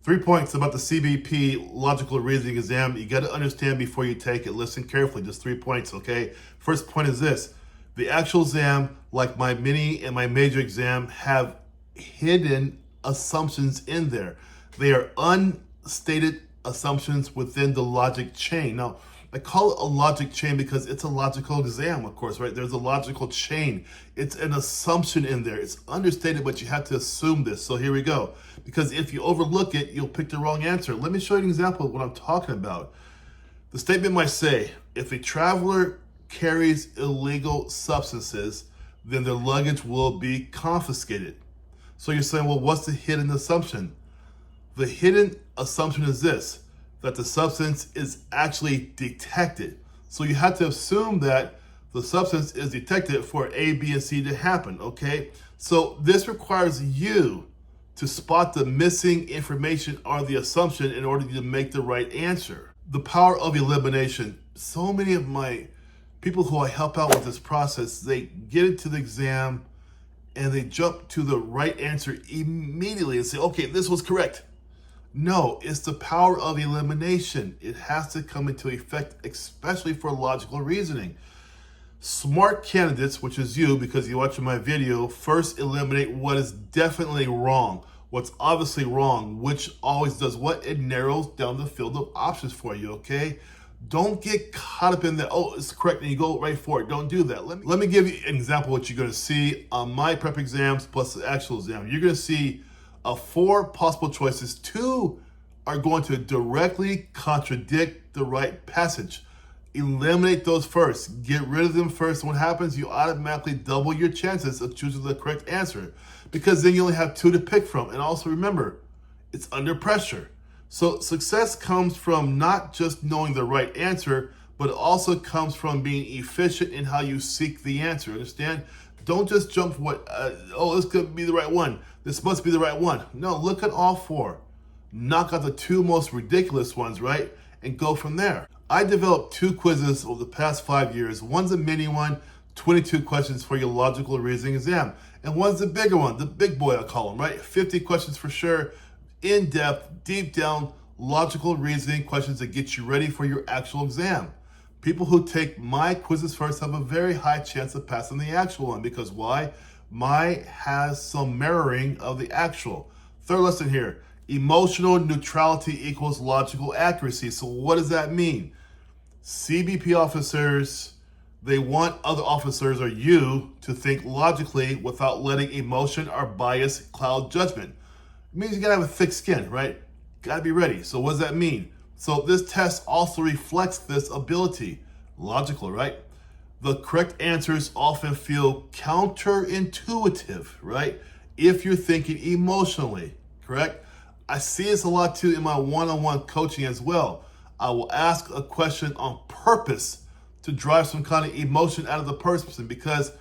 3 points about the CBP logical reasoning exam you got to understand before you take it. Listen carefully, just 3 points, okay? First point is this. The actual exam, like my mini and my major exam, have hidden assumptions in there. They are unstated assumptions within the logic chain. Now, I call it a logic chain because it's a logical exam, of course, right? There's a logical chain. It's an assumption in there. It's understated, but you have to assume this. So here we go. Because if you overlook it, you'll pick the wrong answer. Let me show you an example of what I'm talking about. The statement might say, if a traveler carries illegal substances, then their luggage will be confiscated. So you're saying, well, what's the hidden assumption? The hidden assumption is this, that the substance is actually detected. So you have to assume that the substance is detected for A, B, and C to happen, okay? So this requires you to spot the missing information or the assumption in order to make the right answer. The power of elimination. So many of my people who I help out with this process, they get into the exam and they jump to the right answer immediately and say, okay, this was correct. No, it's the power of elimination. It has to come into effect, especially for logical reasoning. Smart candidates, which is you because you're watching my video, first eliminate what is definitely wrong, what's obviously wrong, which always does what? It narrows down the field of options for you, okay? Don't get caught up in that, oh, it's correct, and you go right for it. Don't do that. Let me give you an example of what you're going to see on my prep exams plus the actual exam. You're going to see 4 possible choices. 2 are going to directly contradict the right passage. Eliminate those first. Get rid of them first. And what happens? You automatically double your chances of choosing the correct answer because then you only have 2 to pick from. And also remember, it's under pressure. So success comes from not just knowing the right answer, but it also comes from being efficient in how you seek the answer. Understand? Don't just jump for what, oh, this could be the right one. This must be the right one. No, look at all 4. Knock out the 2 most ridiculous ones, right? And go from there. I developed 2 quizzes over the past 5 years. One's a mini one, 22 questions for your logical reasoning exam. And one's the bigger one, the big boy I call them, right? 50 questions for sure, in-depth, deep down, logical reasoning questions that get you ready for your actual exam. People who take my quizzes first have a very high chance of passing the actual one because why? My has some mirroring of the actual. Third lesson here, emotional neutrality equals logical accuracy. So what does that mean? CBP officers, they want other officers or you to think logically without letting emotion or bias cloud judgment. It means you gotta have a thick skin, right? Gotta be ready. So what does that mean? So this test also reflects this ability. Logical, right? The correct answers often feel counterintuitive, right? If you're thinking emotionally, correct? I see this a lot too in my one-on-one coaching as well. I will ask a question on purpose to drive some kind of emotion out of the person because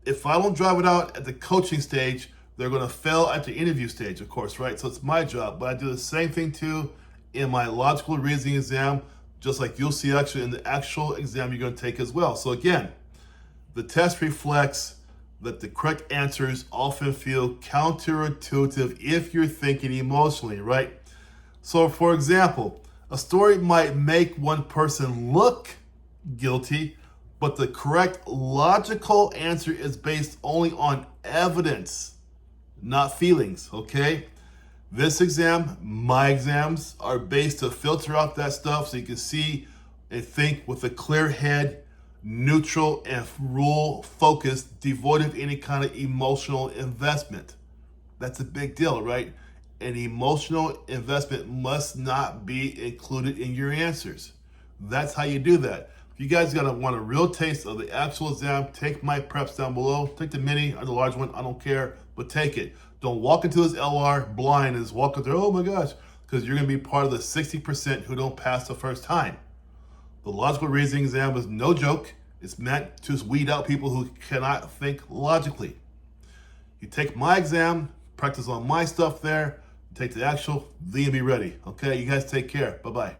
if I don't drive it out at the coaching stage, they're going to fail at the interview stage, of course, right? So it's my job, but I do the same thing too in my logical reasoning exam, just like you'll see actually in the actual exam you're going to take as well. So again, the test reflects that the correct answers often feel counterintuitive if you're thinking emotionally, right? So for example, a story might make one person look guilty, but the correct logical answer is based only on evidence, not feelings, okay? This exam, my exams, are based to filter out that stuff so you can see and think with a clear head, neutral and rule focused, devoid of any kind of emotional investment. That's a big deal, right? An emotional investment must not be included in your answers. That's how you do that. If you guys want a real taste of the actual exam, take my preps down below. Take the mini or the large one, I don't care, but take it. Don't walk into this LR blind and just walk up there, oh my gosh, because you're going to be part of the 60% who don't pass the first time. The logical reasoning exam is no joke. It's meant to weed out people who cannot think logically. You take my exam, practice on my stuff there, take the actual, then you'll be ready. Okay, you guys take care. Bye-bye.